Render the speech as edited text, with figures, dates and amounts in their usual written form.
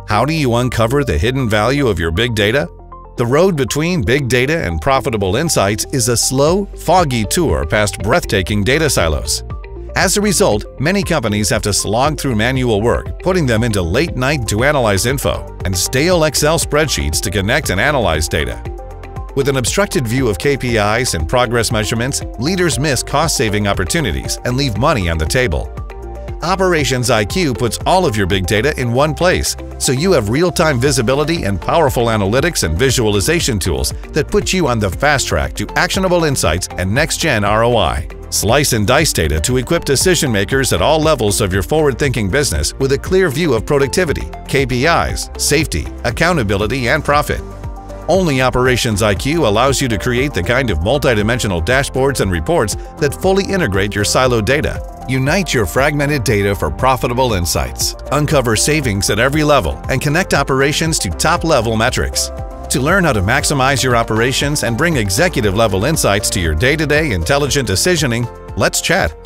How do you uncover the hidden value of your big data? The road between big data and profitable insights is a slow, foggy tour past breathtaking data silos. As a result, many companies have to slog through manual work, putting them into late night to analyze info, and stale Excel spreadsheets to connect and analyze data. With an obstructed view of KPIs and progress measurements, leaders miss cost-saving opportunities and leave money on the table. Operations IQ puts all of your big data in one place, so you have real-time visibility and powerful analytics and visualization tools that put you on the fast track to actionable insights and next-gen ROI. Slice and dice data to equip decision-makers at all levels of your forward-thinking business with a clear view of productivity, KPIs, safety, accountability, and profit. Only Operations IQ allows you to create the kind of multidimensional dashboards and reports that fully integrate your siloed data. Unite your fragmented data for profitable insights, uncover savings at every level, and connect operations to top-level metrics. To learn how to maximize your operations and bring executive-level insights to your day-to-day intelligent decisioning, let's chat.